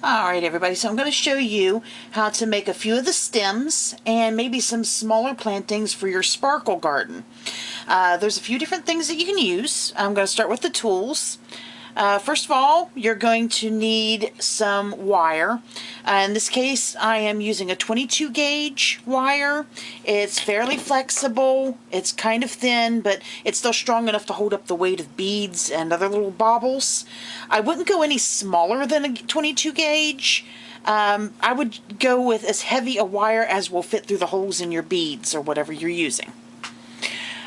Alright everybody, so I'm going to show you how to make a few of the stems and maybe some smaller plantings for your sparkle garden. There's a few different things that you can use. I'm going to start with the tools. First of all, you're going to need some wire. In this case, I am using a 22 gauge wire. It's fairly flexible. It's kind of thin, but it's still strong enough to hold up the weight of beads and other little baubles. I wouldn't go any smaller than a 22 gauge. I would go with as heavy a wire as will fit through the holes in your beads or whatever you're using.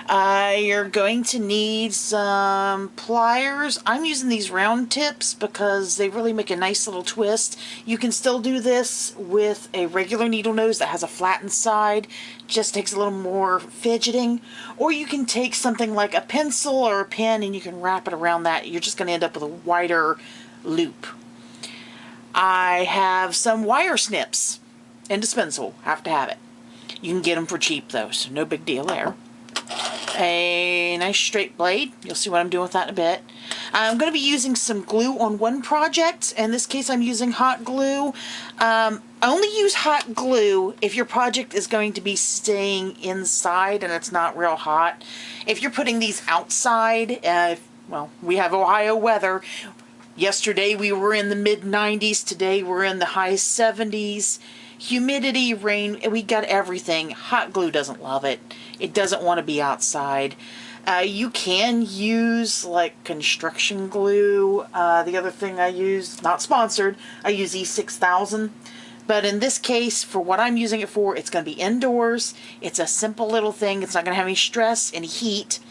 You're going to need some pliers. I'm using these round tips because they really make a nice little twist. You can still do this with a regular needle nose that has a flattened side. Just takes a little more fidgeting. Or you can take something like a pencil or a pen and you can wrap it around that. You're just going to end up with a wider loop. I have some wire snips. Indispensable. Have to have it. You can get them for cheap though, so no big deal there. A nice straight blade. You'll see what I'm doing with that in a bit. I'm going to be using some glue on one project. In this case, I'm using hot glue. Only use hot glue if your project is going to be staying inside and it's not real hot. If you're putting these outside, well, we have Ohio weather. Yesterday we were in the mid-90s. Today we're in the high 70s. Humidity, rain, we got everything. Hot glue doesn't love it. It doesn't want to be outside. You can use like construction glue. The other thing I use, not sponsored, I use E6000. But in this case, for what I'm using it for, it's going to be indoors. It's a simple little thing. It's not going to have any stress, any heat.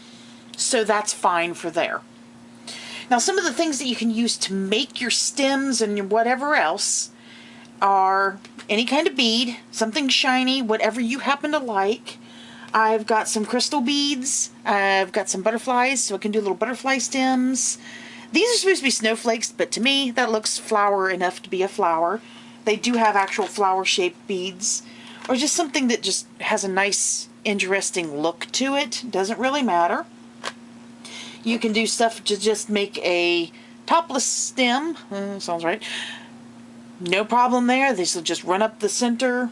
So that's fine for there. Now some of the things that you can use to make your stems and whatever else are any kind of bead, something shiny, whatever you happen to like. I've got some crystal beads. I've got some butterflies, so I can do little butterfly stems. These are supposed to be snowflakes, but to me, that looks flower enough to be a flower. They do have actual flower-shaped beads, or just something that just has a nice, interesting look to it. Doesn't really matter. You can do stuff to just make a topless stem. Sounds right. No problem there. This will just run up the center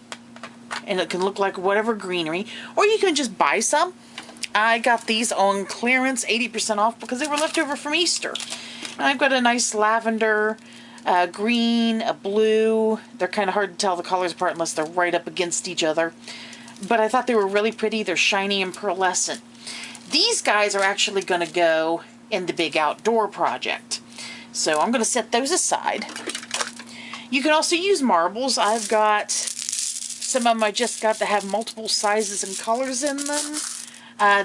and it can look like whatever greenery. Or you can just buy some. I got these on clearance, 80% off, because they were left over from Easter. And I've got a nice lavender, green, a blue. They're kind of hard to tell the colors apart unless they're right up against each other. But I thought they were really pretty. They're shiny and pearlescent. These guys are actually going to go in the big outdoor project. So I'm going to set those aside. You can also use marbles. I've got some of them I just got that have multiple sizes and colors in them.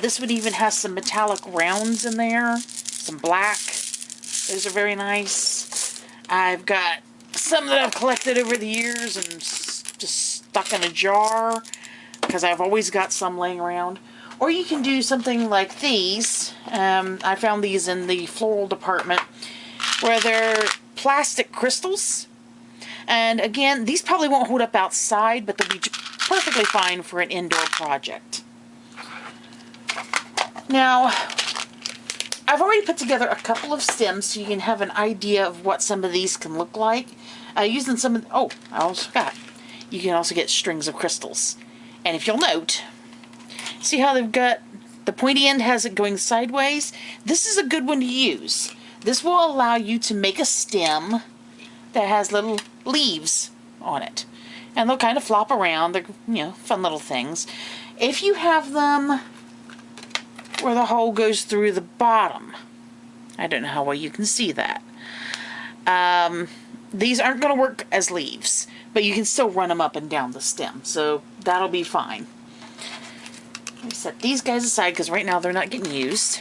This one even has some metallic rounds in there. Some black. Those are very nice. I've got some that I've collected over the years and just stuck in a jar because I've always got some laying around. Or you can do something like these. I found these in the floral department where they're plastic crystals. And again, these probably won't hold up outside, but they'll be perfectly fine for an indoor project. Now, I've already put together a couple of stems so you can have an idea of what some of these can look like. Using some of, oh, I almost forgot. You can also get strings of crystals. And if you'll note, see how they've got, the pointy end has it going sideways? This is a good one to use. This will allow you to make a stem that has little leaves on it. And they'll kind of flop around. They're, you know, fun little things. If you have them where the hole goes through the bottom, I don't know how well you can see that. These aren't going to work as leaves, but you can still run them up and down the stem. So that'll be fine. Let me set these guys aside because right now they're not getting used.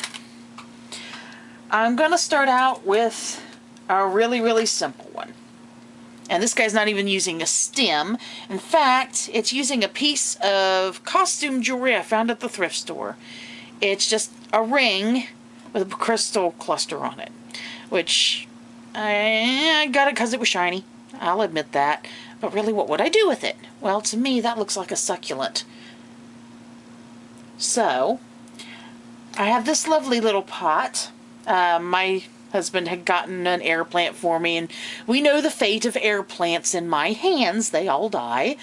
I'm going to start out with a really, really simple one. And this guy's not even using a stem. In fact, it's using a piece of costume jewelry I found at the thrift store. It's just a ring with a crystal cluster on it. Which, I got it because it was shiny. I'll admit that. But really, what would I do with it? Well, to me, that looks like a succulent. So, I have this lovely little pot. My husband had gotten an air plant for me, and we know the fate of air plants in my hands. They all die.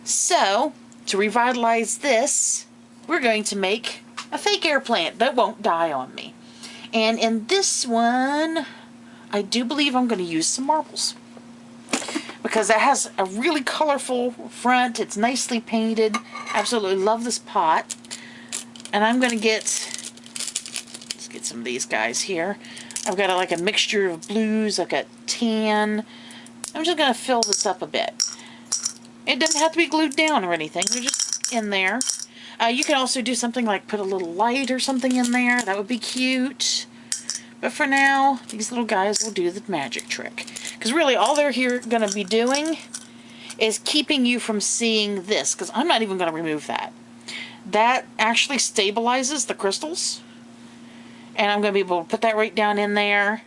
So, to revitalize this, we're going to make a fake air plant that won't die on me. And in this one, I do believe I'm going to use some marbles, because it has a really colorful front. It's nicely painted. Absolutely love this pot. And I'm going to let's get some of these guys here. I've got like a mixture of blues. I've got tan. I'm just going to fill this up a bit. It doesn't have to be glued down or anything. They're just in there. You can also do something like put a little light or something in there. That would be cute. But for now, these little guys will do the magic trick. Because really, all they're here going to be doing is keeping you from seeing this. Because I'm not even going to remove that. That actually stabilizes the crystals. And I'm going to be able to put that right down in there.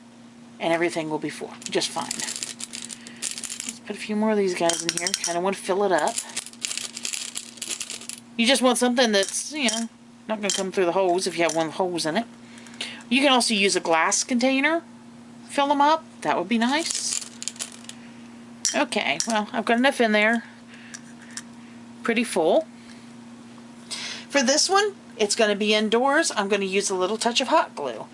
And everything will be just fine. Let's put a few more of these guys in here. Kind of want to fill it up. You just want something that's, you know, not going to come through the holes if you have one with holes in it. You can also use a glass container. Fill them up. That would be nice. Okay, well, I've got enough in there. Pretty full. For this one, it's going to be indoors. I'm going to use a little touch of hot glue.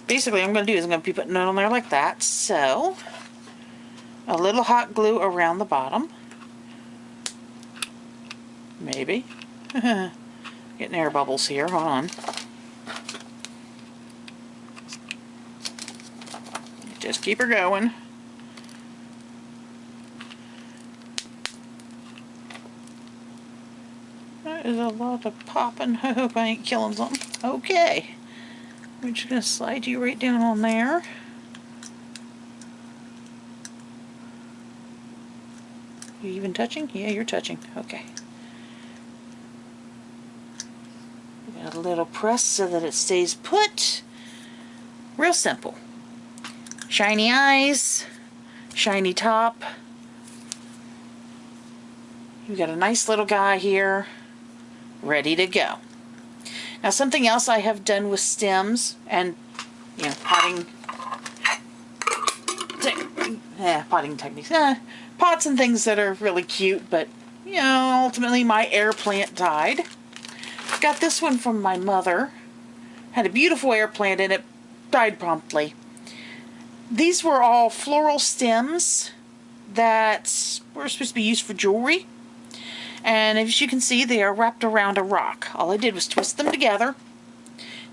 Basically, what I'm going to do is I'm going to be putting it on there like that. So, a little hot glue around the bottom. Maybe. Getting air bubbles here. Hold on. Just keep her going. That is a lot of popping. I hope I ain't killing something. Okay. We're just going to slide you right down on there. You even touching? Yeah, you're touching. Okay. Got a little press so that it stays put. Real simple. Shiny eyes, shiny top. You've got a nice little guy here, ready to go. Now, something else I have done with stems and, you know, potting techniques. Pots and things that are really cute, but, you know, ultimately my air plant died. Got this one from my mother. Had a beautiful air plant in it, died promptly. These were all floral stems that were supposed to be used for jewelry. And as you can see, they are wrapped around a rock. All I did was twist them together,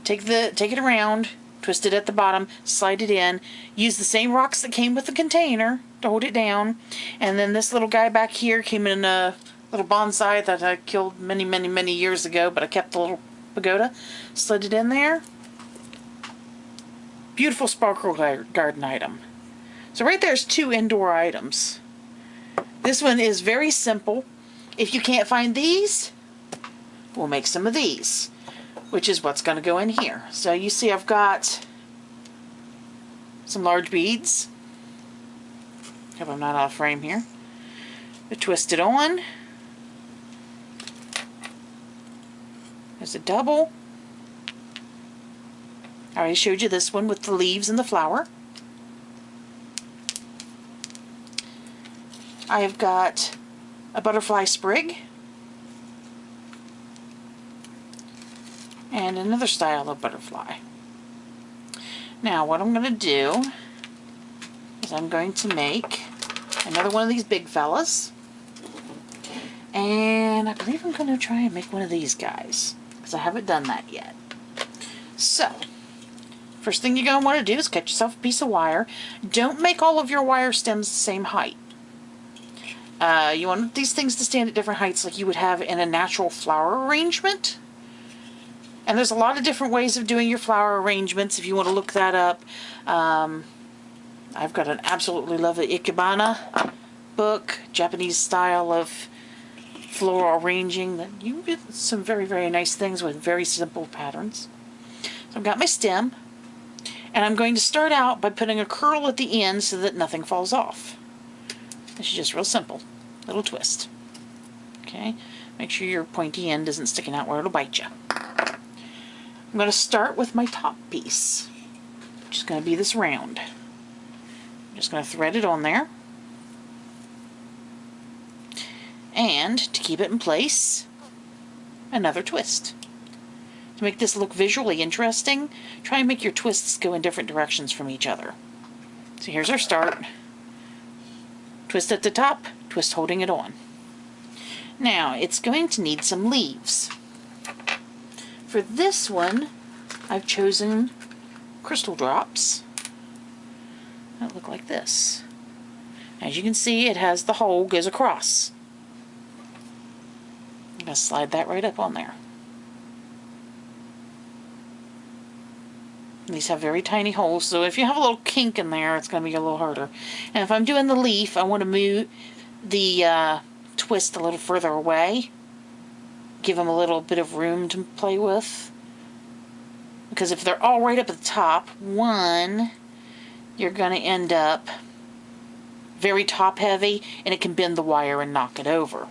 take it around, twist it at the bottom, slide it in, use the same rocks that came with the container to hold it down. And then this little guy back here came in a little bonsai that I killed many, many, many years ago, but I kept the little pagoda, slid it in there. Beautiful sparkle garden item. So right there's 2 indoor items. This one is very simple. If you can't find these, we'll make some of these, which is what's going to go in here. So you see I've got some large beads. Hope I'm not out of frame here. I twist it on. There's a double. I already showed you this one with the leaves and the flower. I have got a butterfly sprig and another style of butterfly. Now what I'm going to do is I'm going to make another one of these big fellas, and I believe I'm going to try and make one of these guys because I haven't done that yet. So first thing you're going to want to do is cut yourself a piece of wire. Don't make all of your wire stems the same height. You want these things to stand at different heights like you would have in a natural flower arrangement. And there's a lot of different ways of doing your flower arrangements if you want to look that up. I've got an absolutely lovely Ikebana book, Japanese style of floral arranging, that you get some very, very nice things with very simple patterns. So I've got my stem, and I'm going to start out by putting a curl at the end so that nothing falls off. This is just real simple. Little twist. Okay? Make sure your pointy end isn't sticking out where it'll bite you. I'm going to start with my top piece. which is going to be this round. I'm just going to thread it on there. And to keep it in place, another twist. To make this look visually interesting, try and make your twists go in different directions from each other. So here's our start. Twist at the top, twist holding it on. Now, it's going to need some leaves. For this one, I've chosen crystal drops that look like this. As you can see, it has the hole goes across. I'm going to slide that right up on there. These have very tiny holes, so if you have a little kink in there, it's going to be a little harder. And if I'm doing the leaf, I want to move the twist a little further away. Give them a little bit of room to play with. Because if they're all right up at the top, one, you're going to end up very top heavy, and it can bend the wire and knock it over.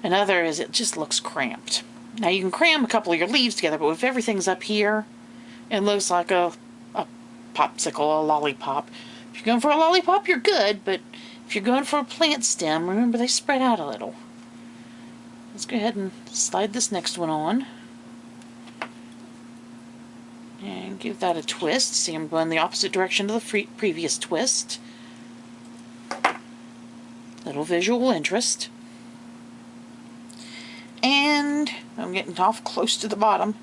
Another is it just looks cramped. Now you can cram a couple of your leaves together, but if everything's up here, it looks like a popsicle, a lollipop. If you're going for a lollipop, you're good, but if you're going for a plant stem, remember they spread out a little. Let's go ahead and slide this next one on. And give that a twist. See, I'm going the opposite direction to the previous twist. Little visual interest. And I'm getting off close to the bottom.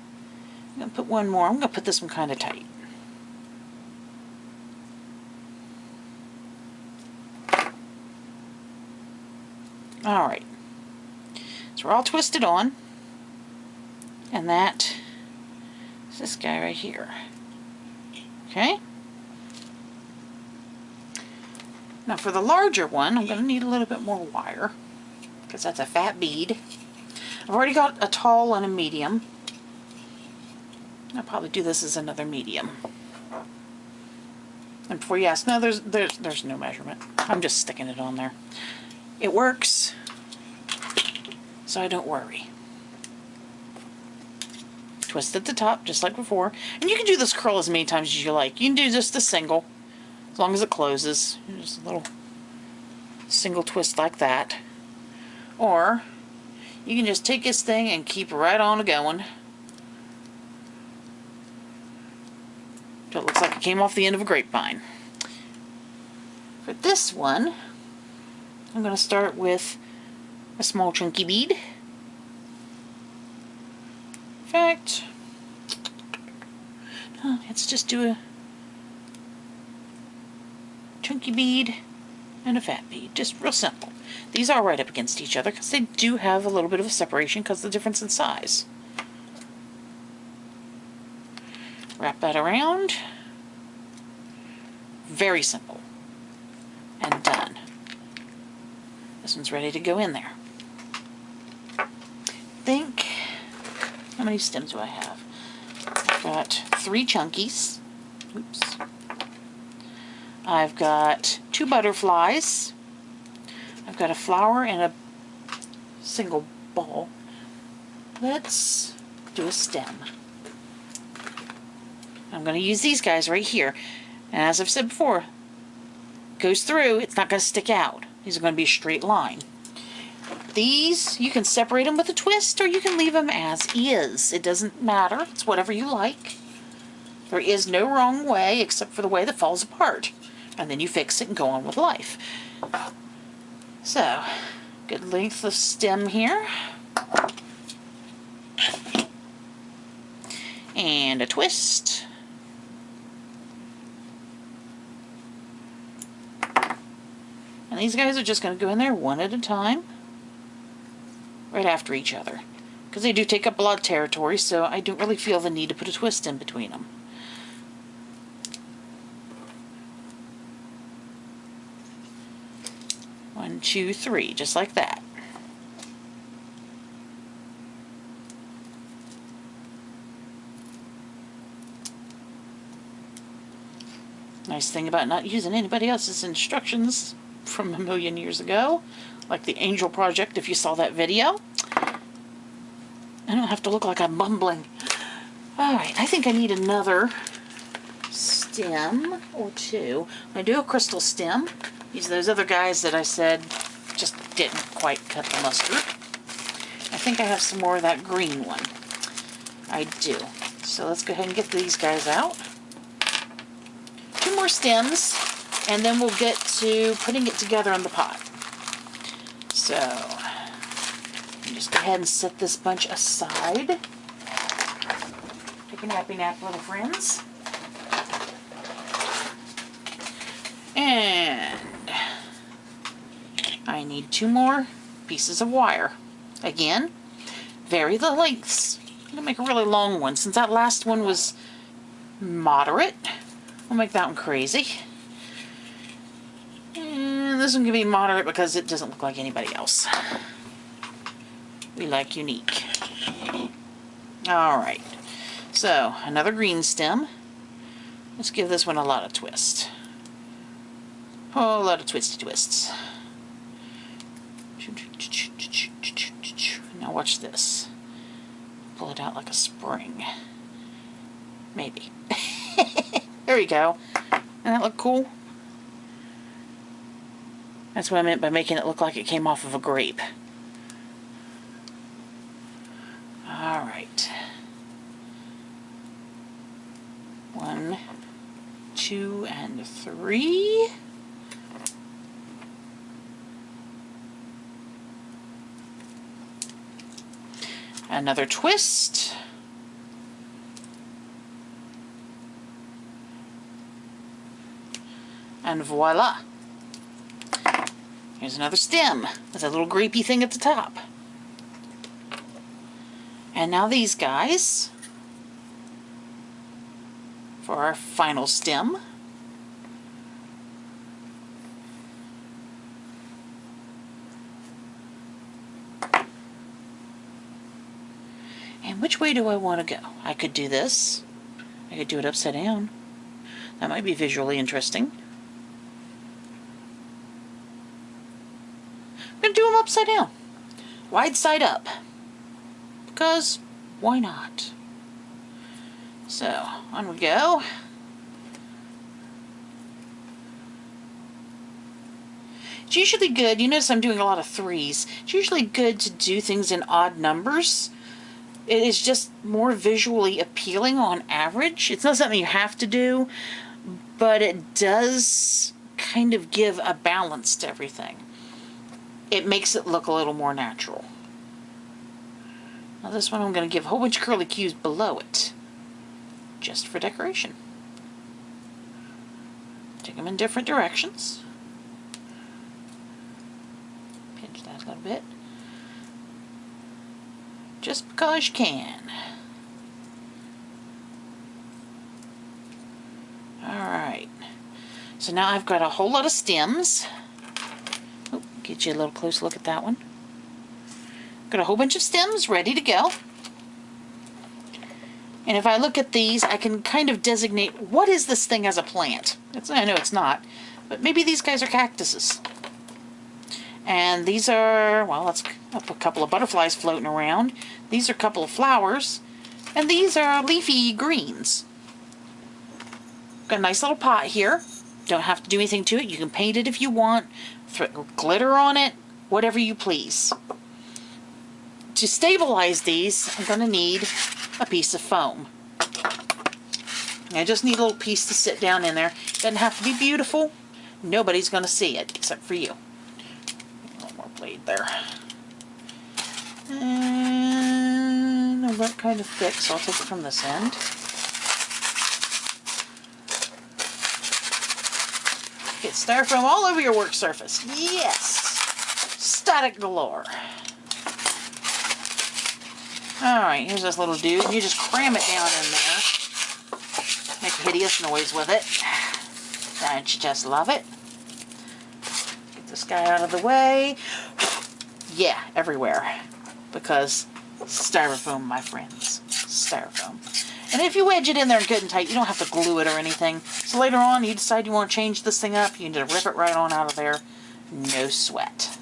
I'm going to put one more. I'm going to put this one kind of tight. Alright. So we're all twisted on. And that is this guy right here. Okay? Now for the larger one, I'm going to need a little bit more wire, because that's a fat bead. I've already got a tall and a medium. I'll probably do this as another medium. And before you ask, no, there's no measurement. I'm just sticking it on there. It works, so I don't worry. Twist at the top, just like before. And you can do this curl as many times as you like. You can do just a single, as long as it closes. Just a little single twist like that. Or you can just take this thing and keep right on going. So it looks like it came off the end of a grapevine. For this one, I'm going to start with a small chunky bead. In fact, no, let's just do a chunky bead and a fat bead. Just real simple. These are right up against each other because they do have a little bit of a separation because of the difference in size. Wrap that around. Very simple. And done. This one's ready to go in there. Think, how many stems do I have? I've got 3 chunkies. Oops. I've got 2 butterflies. I've got a flower and a single ball. Let's do a stem. I'm going to use these guys right here. And as I've said before, goes through, it's not going to stick out. These are going to be a straight line. These, you can separate them with a twist or you can leave them as is. It doesn't matter. It's whatever you like. There is no wrong way except for the way that falls apart. And then you fix it and go on with life. So, good length of stem here. And a twist. And these guys are just going to go in there one at a time. Right after each other. Because they do take up a lot of territory, so I don't really feel the need to put a twist in between them. One, two, three, just like that. Nice thing about not using anybody else's instructions from a million years ago, like the Angel Project, if you saw that video. I don't have to look like I'm mumbling. Alright, I think I need another stem or two. I do a crystal stem. These are those other guys that I said just didn't quite cut the mustard. I think I have some more of that green one. I do. So let's go ahead and get these guys out. 2 more stems, and then we'll get to putting it together in the pot. So, just go ahead and set this bunch aside. Take a nappy nap, little friends. And I need 2 more pieces of wire. Again, vary the lengths. I'm going to make a really long one. Since that last one was moderate, I'll make that one crazy. And this one can be moderate because it doesn't look like anybody else. We like unique. Alright. So, another green stem. Let's give this one a lot of twist. Oh, a lot of twisty twists. Now watch this. Pull it out like a spring. Maybe. There you go. Doesn't that look cool? That's what I meant by making it look like it came off of a grape. Alright. 1, 2, and 3. Another twist. And voila. Here's another stem with a little grapey thing at the top. And now these guys for our final stem. And which way do I want to go? I could do this. I could do it upside down. That might be visually interesting. I'm going to do them upside down. Wide side up. Because, why not? So, on we go. It's usually good, you notice I'm doing a lot of 3s. It's usually good to do things in odd numbers. It is just more visually appealing on average. It's not something you have to do, but it does kind of give a balance to everything. It makes it look a little more natural. Now this one I'm going to give a whole bunch of curly cues below it, just for decoration. Take them in different directions. Pinch that a little bit. Just because you can. Alright. So now I've got a whole lot of stems. Oh, get you a little close look at that one. Got a whole bunch of stems ready to go. And if I look at these, I can kind of designate what is this thing as a plant. I know it's not, but maybe these guys are cactuses. And these are, well, let's up a couple of butterflies floating around. These are a couple of flowers. And these are leafy greens. Got a nice little pot here. Don't have to do anything to it. You can paint it if you want. Throw glitter on it. Whatever you please. To stabilize these, I'm going to need a piece of foam. I just need a little piece to sit down in there. Doesn't have to be beautiful. Nobody's going to see it except for you. A little more blade there. And I went kind of thick, so I'll take it from this end. Get styrofoam all over your work surface. Yes! Static galore. Alright, here's this little dude. You just cram it down in there. Make a hideous noise with it. Don't you just love it? Get this guy out of the way. Yeah, everywhere. Because styrofoam, my friends. Styrofoam. And if you wedge it in there good and tight, you don't have to glue it or anything. So later on, you decide you want to change this thing up, you can just rip it right on out of there. No sweat.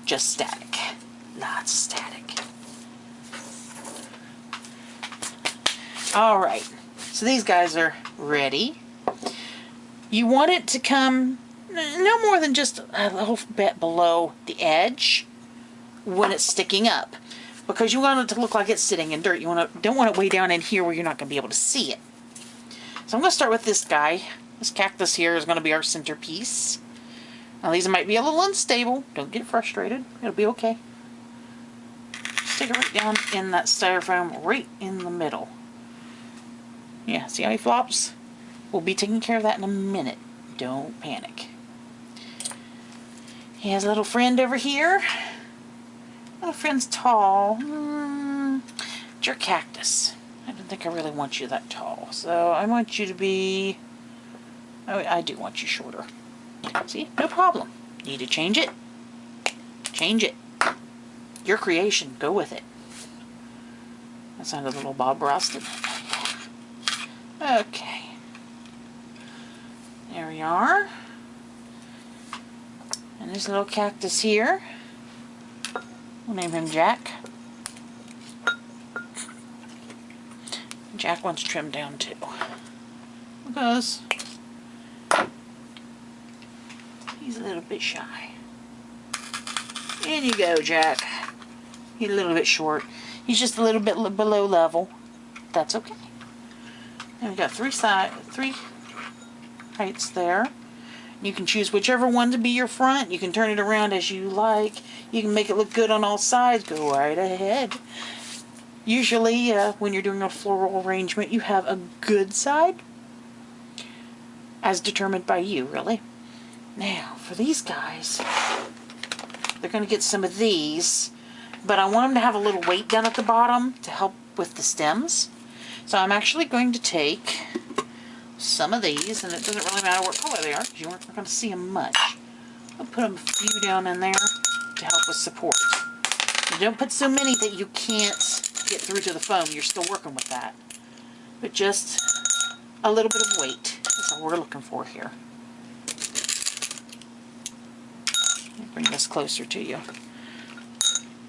Just static. Lots of static. Alright, So these guys are ready. You want it to come no more than just a little bit below the edge when it's sticking up, because you want it to look like it's sitting in dirt. You don't want it way down in here where you're not going to be able to see it. So I'm going to start with this guy. This cactus here is going to be our centerpiece. Now these might be a little unstable. Don't get frustrated. It'll be okay. Stick it right down in that styrofoam right in the middle. Yeah, see how he flops? We'll be taking care of that in a minute. Don't panic. He has a little friend over here. Little friend's tall. It's your cactus. I don't think I really want you that tall. So I want you to be... Oh, I do want you shorter. See? No problem. Need to change it? Change it. Your creation. Go with it. That sounded a little Bob Ross, didn't it? Okay. There we are. And this little cactus here, we'll name him Jack. Jack wants trimmed down too, because he's a little bit shy. In you go, Jack. He's a little bit short. He's just a little bit below level. That's okay. And we got three heights there. You can choose whichever one to be your front. You can turn it around as you like. You can make it look good on all sides. Go right ahead. Usually, when you're doing a floral arrangement, you have a good side, as determined by you, really. Now, for these guys, they're going to get some of these, but I want them to have a little weight down at the bottom to help with the stems. So I'm actually going to take some of these, and it doesn't really matter what color they are, because you aren't going to see them much. I'll put a few down in there to help with support. You don't put so many that you can't get through to the foam. You're still working with that. But just a little bit of weight. That's all we're looking for here. Bring this closer to you.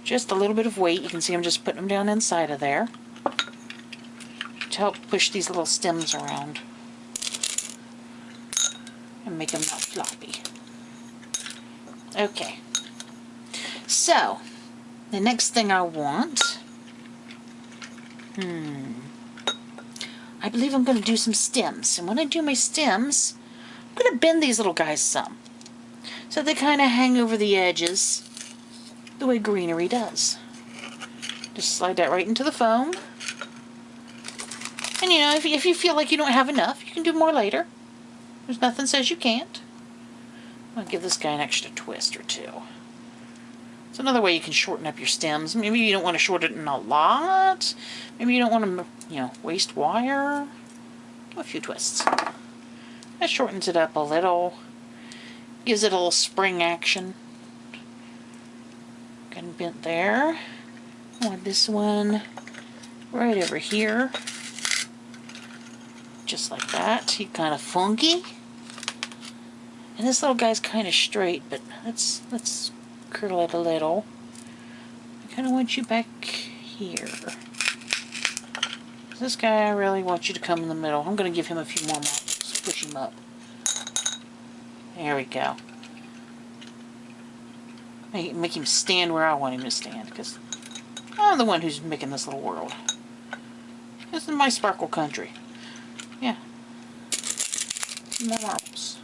Just a little bit of weight. You can see I'm just putting them down inside of there to help push these little stems around and make them not floppy. Okay. So, the next thing I want, I believe I'm going to do some stems. And when I do my stems, I'm going to bend these little guys some, so they kind of hang over the edges the way greenery does. Just slide that right into the foam. And you know, if you feel like you don't have enough, you can do more later. There's nothing says you can't. I'll give this guy an extra twist or two. It's another way you can shorten up your stems. Maybe you don't want to shorten it in a lot. Maybe you don't want to, waste wire. A few twists. That shortens it up a little. Gives it a little spring action. Getting bent there. I want this one right over here. Just like that. He's kind of funky. And this little guy's kind of straight, but let's curl it a little. I kind of want you back here. This guy, I really want you to come in the middle. I'm going to give him a few more marbles. Push him up. There we go. Make him stand where I want him to stand, because I'm the one who's making this little world. This is my sparkle country. Yeah. More marbles.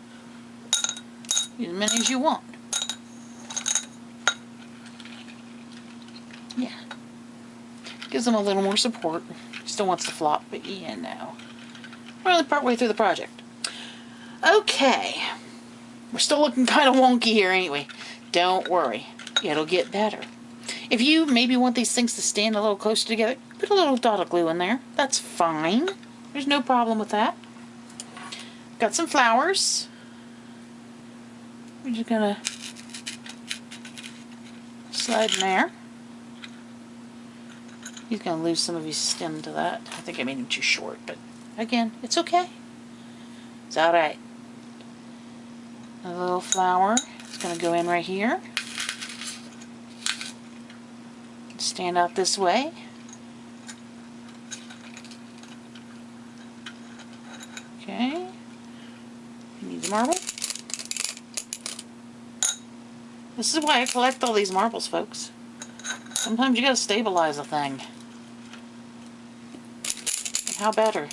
Use as many as you want. Yeah. Gives them a little more support. Still wants to flop, but yeah, no. We're only partway through the project. Okay. We're still looking kind of wonky here, ain't we? Don't worry. It'll get better. If you maybe want these things to stand a little closer together, put a little dot of glue in there. That's fine. There's no problem with that. Got some flowers. We're just gonna slide in there. He's gonna lose some of his stem to that. I think I made him too short, but again, it's okay. It's alright. A little flower. It's gonna go in right here. Stand out this way. This is why I collect all these marbles, folks. Sometimes you gotta stabilize a thing. And how better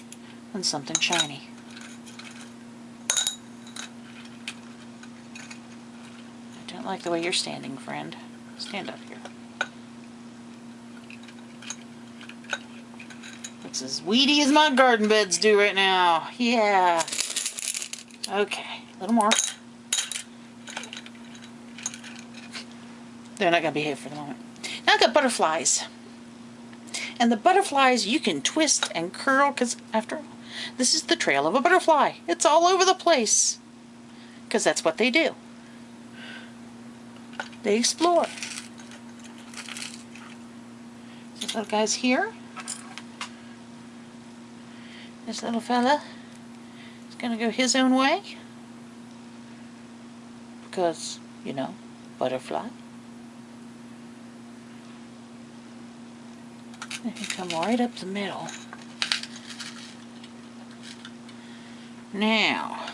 than something shiny? I don't like the way you're standing, friend. Stand up here. Looks as weedy as my garden beds do right now. Yeah. Okay, a little more. They're not going to behave for the moment. Now I've got butterflies. And the butterflies you can twist and curl, because after all, this is the trail of a butterfly. It's all over the place. Because that's what they do. They explore. This little guy's here. This little fella is going to go his own way. Because, you know, butterfly. And he come right up the middle. Now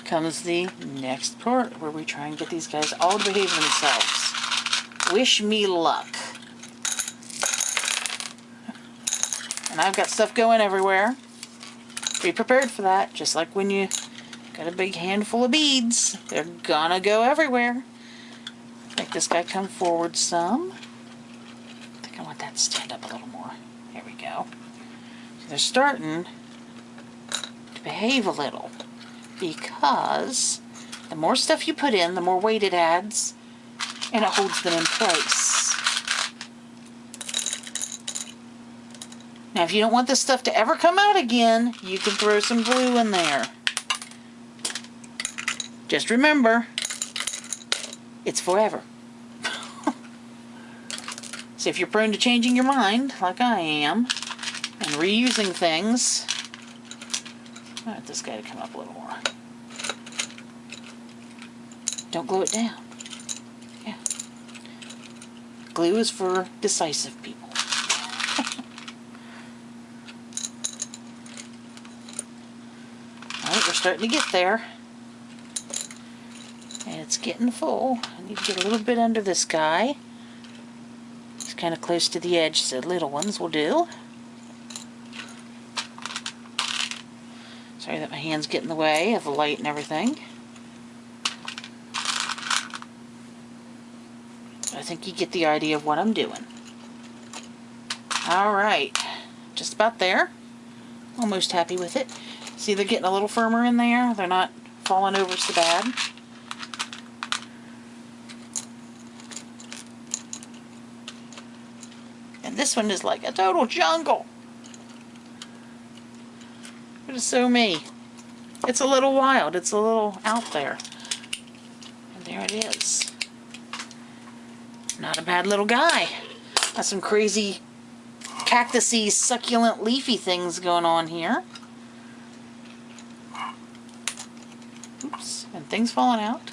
comes the next part where we try and get these guys all to behave themselves. Wish me luck. And I've got stuff going everywhere. Be prepared for that. Just like when you got a big handful of beads. They're gonna go everywhere. Make this guy come forward some. I think I want that to stand up a little more. There we go. So they're starting to behave a little. Because the more stuff you put in, the more weight it adds. And it holds them in place. Now, if you don't want this stuff to ever come out again, you can throw some glue in there. Just remember, it's forever. So if you're prone to changing your mind, like I am, and reusing things, I want this guy to come up a little more. Don't glue it down. Yeah. Glue is for decisive people. Alright, we're starting to get there. And it's getting full. I need to get a little bit under this guy. It's kind of close to the edge, so little ones will do. Sorry that my hands get in the way of the light and everything. I think you get the idea of what I'm doing. Alright, just about there. Almost happy with it. See, they're getting a little firmer in there. They're not falling over so bad. And this one is like a total jungle. It is so me. It's a little wild. It's a little out there. And there it is. Not a bad little guy. Got some crazy cactusy, succulent, leafy things going on here. Oops, and things falling out.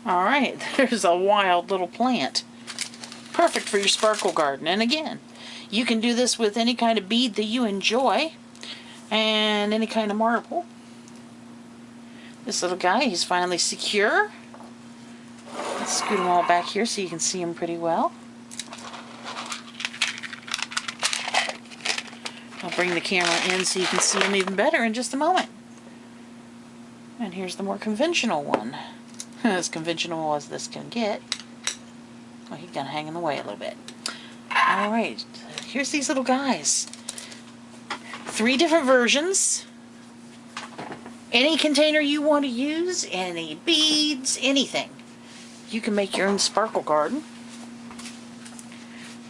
Alright, there's a wild little plant. Perfect for your sparkle garden. And again, you can do this with any kind of bead that you enjoy. And any kind of marble. This little guy, he's finally secure. Let's scoot them all back here so you can see them pretty well. I'll bring the camera in so you can see them even better in just a moment. And here's the more conventional one. As conventional as this can get. Well, he's gonna hang in the way a little bit. Alright, here's these little guys. 3 different versions. Any container you want to use, any beads, anything. You can make your own sparkle garden.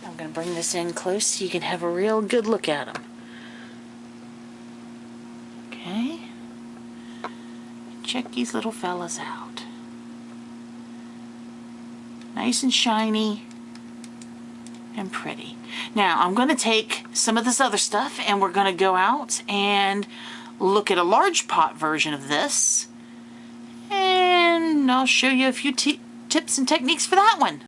I'm going to bring this in close so you can have a real good look at them. Okay. Check these little fellas out. Nice and shiny and pretty. Now, I'm going to take some of this other stuff and we're going to go out and look at a large pot version of this. And I'll show you a few tips and techniques for that one.